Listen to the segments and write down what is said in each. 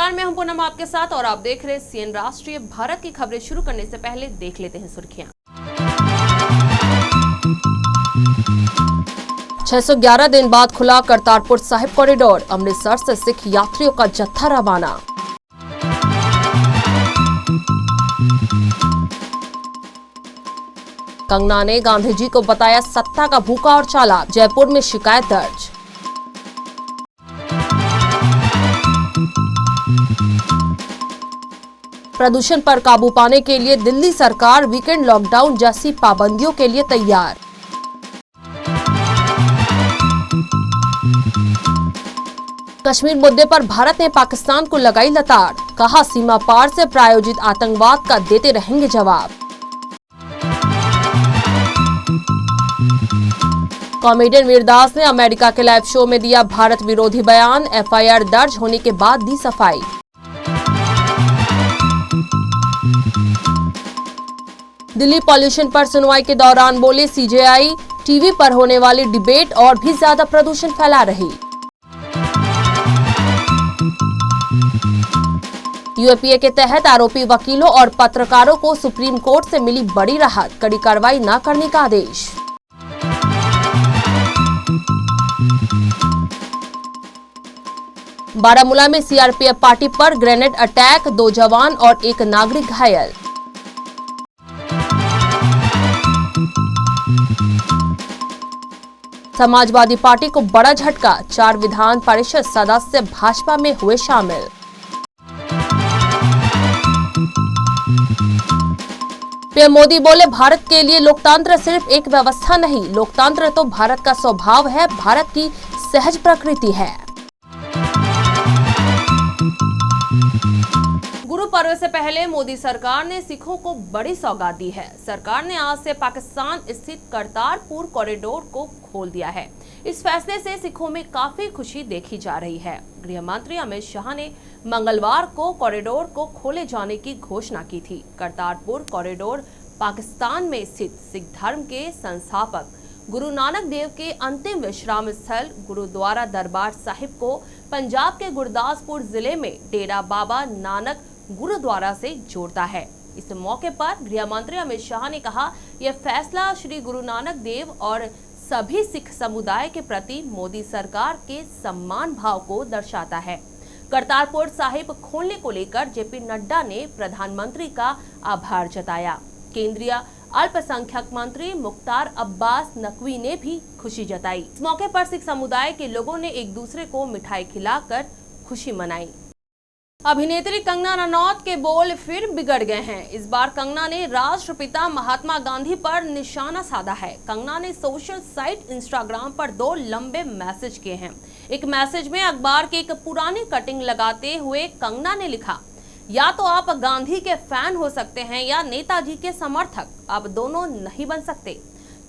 नमस्कार, मैं हूं पूनम आपके साथ और आप देख रहे हैं सीएन राष्ट्रीय। भारत की खबरें शुरू करने से पहले देख लेते हैं सुर्खियां। 611 दिन बाद खुला करतारपुर साहिब कॉरिडोर, अमृतसर से सिख यात्रियों का जत्था रवाना। कंगना ने गांधी जी को बताया सत्ता का भूखा और चालाक, जयपुर में शिकायत दर्ज। प्रदूषण पर काबू पाने के लिए दिल्ली सरकार वीकेंड लॉकडाउन जैसी पाबंदियों के लिए तैयार। कश्मीर मुद्दे पर भारत ने पाकिस्तान को लगाई लताड़, कहा सीमा पार से प्रायोजित आतंकवाद का देते रहेंगे जवाब। कॉमेडियन वीरदास ने अमेरिका के लाइव शो में दिया भारत विरोधी बयान, एफआईआर दर्ज होने के बाद दी सफाई। दिल्ली पॉल्यूशन पर सुनवाई के दौरान बोले सीजेआई, टीवी पर होने वाली डिबेट और भी ज्यादा प्रदूषण फैला रही। यूएपीए के तहत आरोपी वकीलों और पत्रकारों को सुप्रीम कोर्ट से मिली बड़ी राहत, कड़ी कार्रवाई न करने का आदेश। बारामूला में सीआरपीएफ पार्टी पर ग्रेनेड अटैक, 2 जवान और 1 नागरिक घायल। समाजवादी पार्टी को बड़ा झटका, 4 विधान परिषद सदस्य भाजपा में हुए शामिल। पीएम मोदी बोले भारत के लिए लोकतंत्र सिर्फ एक व्यवस्था नहीं, लोकतंत्र तो भारत का स्वभाव है, भारत की सहज प्रकृति है। गुरु पर्व से पहले मोदी सरकार ने सिखों को बड़ी सौगात दी है। सरकार ने आज से पाकिस्तान स्थित करतारपुर कॉरिडोर को खोल दिया है। इस फैसले से सिखों में काफी खुशी देखी जा रही है। गृह मंत्री अमित शाह ने मंगलवार को कॉरिडोर को खोले जाने की घोषणा की थी। करतारपुर कॉरिडोर पाकिस्तान में स्थित सिख धर्म के संस्थापक गुरु नानक देव के अंतिम विश्राम स्थल गुरुद्वारा दरबार साहिब को पंजाब के गुरदासपुर जिले में डेरा बाबा नानक गुरुद्वारा से जोड़ता है। इस मौके पर गृह मंत्री अमित शाह ने कहा, यह फैसला श्री गुरु नानक देव और सभी सिख समुदाय के प्रति मोदी सरकार के सम्मान भाव को दर्शाता है। करतारपुर साहिब खोलने को लेकर जेपी नड्डा ने प्रधानमंत्री का आभार जताया। केंद्रीय अल्पसंख्यक मंत्री मुख्तार अब्बास नकवी ने भी खुशी जताई। इस मौके पर सिख समुदाय के लोगों ने एक दूसरे को मिठाई खिलाकर खुशी मनाई। अभिनेत्री कंगना रनौत के बोल फिर बिगड़ गए हैं। इस बार कंगना ने राष्ट्रपिता महात्मा गांधी पर निशाना साधा है। कंगना ने सोशल साइट इंस्टाग्राम पर 2 लंबे मैसेज किए हैं। एक मैसेज में अखबार की एक पुरानी कटिंग लगाते हुए कंगना ने लिखा, या तो आप गांधी के फैन हो सकते हैं या नेताजी के समर्थक, आप दोनों नहीं बन सकते,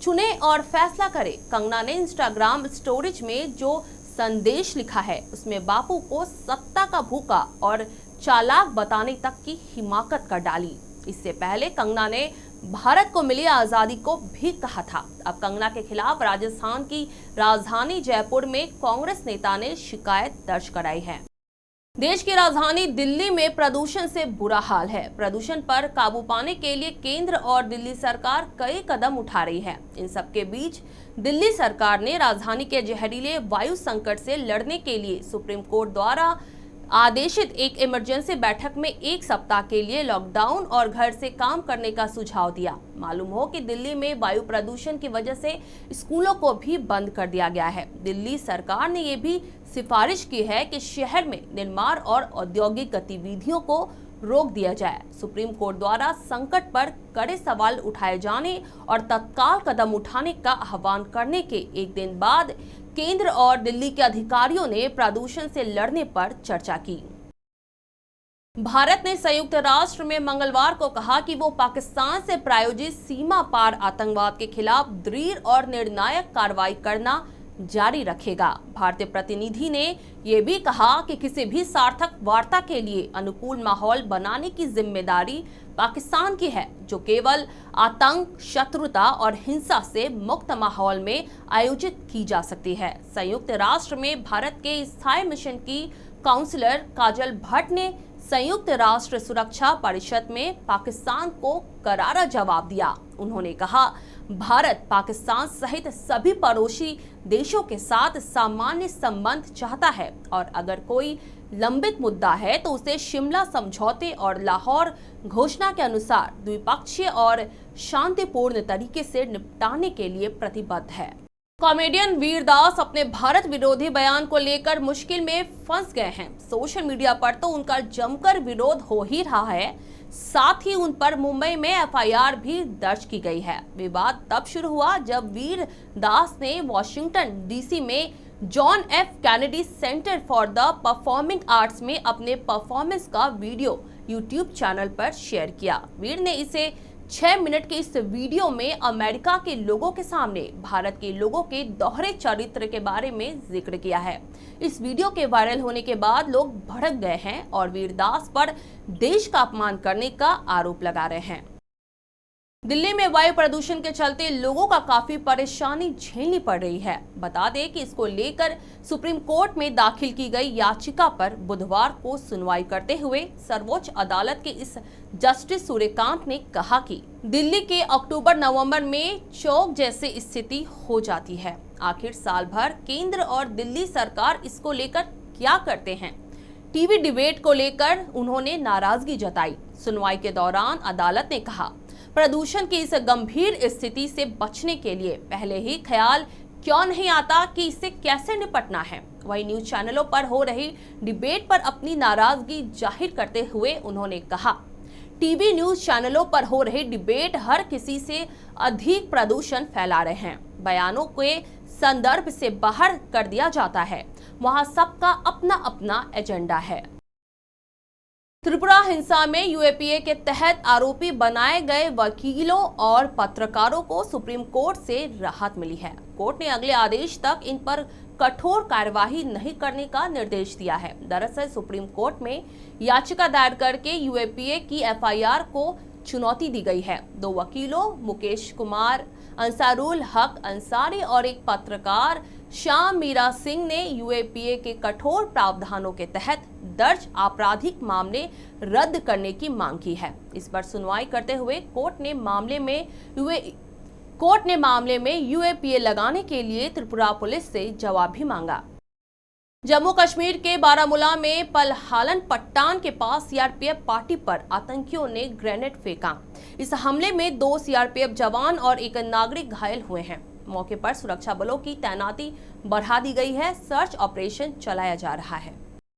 चुने और फैसला करें। कंगना ने इंस्टाग्राम स्टोरीज में जो संदेश लिखा है उसमें बापू को सत्ता का भूखा और चालाक बताने तक की हिमाकत कर डाली। इससे पहले कंगना ने भारत को मिली आजादी को भी कहा था। अब कंगना के खिलाफ राजस्थान की राजधानी जयपुर में कांग्रेस नेता ने शिकायत दर्ज कराई है। देश की राजधानी दिल्ली में प्रदूषण से बुरा हाल है। प्रदूषण पर काबू पाने के लिए केंद्र और दिल्ली सरकार कई कदम उठा रही है। इन सब के बीच दिल्ली सरकार ने राजधानी के जहरीले वायु संकट से लड़ने के लिए सुप्रीम कोर्ट द्वारा आदेशित एक इमरजेंसी बैठक में 1 सप्ताह के लिए लॉकडाउन और घर से काम करने का सुझाव दिया। मालूम हो कि दिल्ली में वायु प्रदूषण की वजह से स्कूलों को भी बंद कर दिया गया है। दिल्ली सरकार ने ये भी सिफारिश की है कि शहर में निर्माण और औद्योगिक गतिविधियों को रोक दिया जाए। सुप्रीम कोर्ट द्वारा संकट पर कड़े सवाल उठाए जाने और तत्काल कदम उठाने का आह्वान करने के एक दिन बाद केंद्र और दिल्ली के अधिकारियों ने प्रदूषण से लड़ने पर चर्चा की। भारत ने संयुक्त राष्ट्र में मंगलवार को कहा कि वो पाकिस्तान से प्रायोजित सीमा पार आतंकवाद के खिलाफ दृढ़ और निर्णायक कार्रवाई करना जारी रखेगा। भारतीय प्रतिनिधि ने यह भी कहा कि किसी भी सार्थक वार्ता के लिए अनुकूल माहौल बनाने की जिम्मेदारी पाकिस्तान की है, जो केवल आतंक, शत्रुता और हिंसा से मुक्त माहौल में आयोजित की जा सकती है। संयुक्त राष्ट्र में भारत के स्थायी मिशन की काउंसलर काजल भट्ट ने संयुक्त राष्ट्र सुरक्षा परिषद में पाकिस्तान को करारा जवाब दिया। उन्होंने कहा, भारत पाकिस्तान सहित सभी पड़ोसी देशों के साथ सामान्य संबंध चाहता है और अगर कोई लंबित मुद्दा है तो उसे शिमला समझौते और लाहौर घोषणा के अनुसार द्विपक्षीय और शांतिपूर्ण तरीके से निपटाने के लिए प्रतिबद्ध है। कॉमेडियन वीरदास अपने भारत विरोधी बयान को लेकर मुश्किल में फंस गए हैं। सोशल मीडिया पर तो उनका जमकर विरोध हो ही रहा है, साथ ही उन पर मुंबई में एफआईआर भी दर्ज की गई है। विवाद तब शुरू हुआ जब वीरदास ने वॉशिंगटन डीसी में John F Kennedy centre for the performing arts में अपने परफॉर्मेंस का वीडियो यूट्यूब चैनल पर शेयर किया। वीर ने इसे 6 मिनट के इस वीडियो में अमेरिका के लोगों के सामने भारत के लोगों के दोहरे चरित्र के बारे में जिक्र किया है। इस वीडियो के वायरल होने के बाद लोग भड़क गए हैं और वीरदास पर देश का अपमान करने का आरोप लगा रहे हैं। दिल्ली में वायु प्रदूषण के चलते लोगों का काफी परेशानी झेलनी पड़ रही है। बता दें कि इसको लेकर सुप्रीम कोर्ट में दाखिल की गई याचिका पर बुधवार को सुनवाई करते हुए सर्वोच्च अदालत के इस जस्टिस सूर्यकांत ने कहा कि दिल्ली के अक्टूबर-नवंबर में चौक जैसी स्थिति हो जाती है। आखिर साल भर केंद्र और दिल्ली सरकार इसको लेकर क्या करते हैं। टीवी डिबेट को लेकर उन्होंने नाराजगी जताई। सुनवाई के दौरान अदालत ने कहा, प्रदूषण की इस गंभीर स्थिति से बचने के लिए पहले ही ख्याल क्यों नहीं आता कि इससे कैसे निपटना है। वही न्यूज चैनलों पर हो रही डिबेट पर अपनी नाराजगी जाहिर करते हुए उन्होंने कहा, टीवी न्यूज चैनलों पर हो रही डिबेट हर किसी से अधिक प्रदूषण फैला रहे हैं। बयानों के संदर्भ से बाहर कर दिया जाता है। वहां सबका अपना अपना एजेंडा है। त्रिपुरा हिंसा में यूएपीए के तहत आरोपी बनाए गए वकीलों और पत्रकारों को सुप्रीम कोर्ट से राहत मिली है। कोर्ट ने अगले आदेश तक इन पर कठोर कार्यवाही नहीं करने का निर्देश दिया है। दरअसल सुप्रीम कोर्ट में याचिका दायर करके यूएपीए की एफआईआर को चुनौती दी गई है। 2 वकीलों मुकेश कुमार अंसारुल हक अंसारी और एक पत्रकार श्याम मीरा सिंह ने यूएपीए के कठोर प्रावधानों के तहत दर्ज आपराधिक मामले रद्द करने की मांग की है। इस पर सुनवाई करते हुए कोर्ट ने मामले में यूएपीए लगाने के लिए त्रिपुरा पुलिस से जवाब भी मांगा। जम्मू कश्मीर के बारामूला में पलहालन पट्टान के पास सीआरपीएफ पार्टी पर आतंकियों ने ग्रेनेड फेंका। इस हमले में 2 सीआरपीएफ जवान और एक नागरिक घायल हुए हैं। मौके पर सुरक्षा बलों की तैनाती बढ़ा दी गई है। सर्च ऑपरेशन चलाया जा रहा है।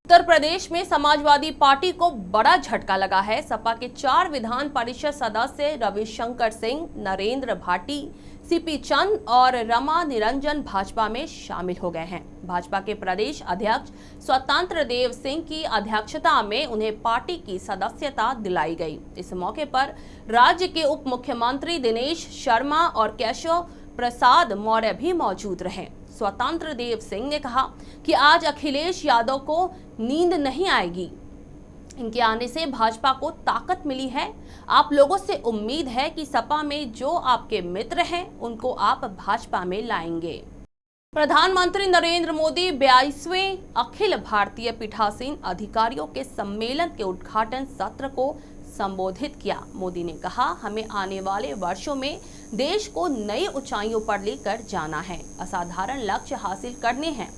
उत्तर प्रदेश में समाजवादी पार्टी को बड़ा झटका लगा है। सपा के 4 विधान परिषद सदस्य रविशंकर सिंह, नरेंद्र भाटी, सीपी चंद और रमा निरंजन भाजपा में शामिल हो गए हैं। भाजपा के प्रदेश अध्यक्ष स्वतंत्र देव सिंह की अध्यक्षता में उन्हें पार्टी की सदस्यता दिलाई गई। इस मौके पर राज्य के उप मुख्यमंत्री दिनेश शर्मा और केशव प्रसाद मौर्य भी मौजूद रहे। स्वतंत्र देव सिंह ने कहा कि आज अखिलेश यादव को नींद नहीं आएगी। इनके आने से भाजपा को ताकत मिली है। आप लोगों से उम्मीद है कि सपा में जो आपके मित्र हैं उनको आप भाजपा में लाएंगे। प्रधानमंत्री नरेंद्र मोदी 22वें अखिल भारतीय पीठासीन अधिकारियों के सम्मेलन के उद्घाटन सत्र को संबोधित किया। मोदी ने कहा, हमें आने वाले वर्षों में देश को नई ऊंचाइयों पर लेकर जाना है, असाधारण लक्ष्य हासिल करने हैं।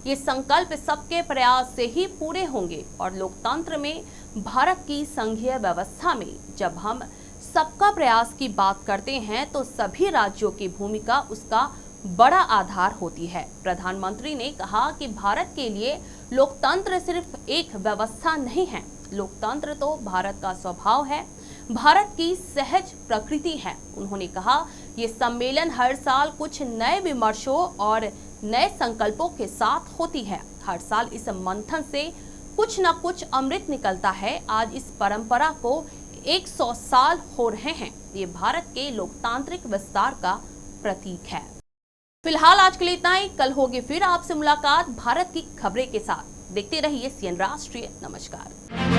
ये संकल्प सबके प्रयास से ही पूरे होंगे और लोकतंत्र में भारत की संघीय व्यवस्था में जब हम सबका प्रयास की बात करते हैं तो सभी राज्यों की भूमिका उसका बड़ा आधार होती है। प्रधानमंत्री ने कहा कि भारत के लिए लोकतंत्र सिर्फ एक व्यवस्था नहीं है, लोकतंत्र तो भारत का स्वभाव है, भारत की सहज प्रकृति है। उन्होंने कहा, ये सम्मेलन हर साल कुछ नए विमर्शों और नए संकल्पों के साथ होती है। हर साल इस मंथन से कुछ न कुछ अमृत निकलता है। आज इस परंपरा को 100 साल हो रहे हैं। ये भारत के लोकतांत्रिक विस्तार का प्रतीक है। फिलहाल आज के लिए इतना ही। कल होगी फिर आपसे मुलाकात भारत की खबरें के साथ। देखते रहिए सीएन राष्ट्रीय। नमस्कार।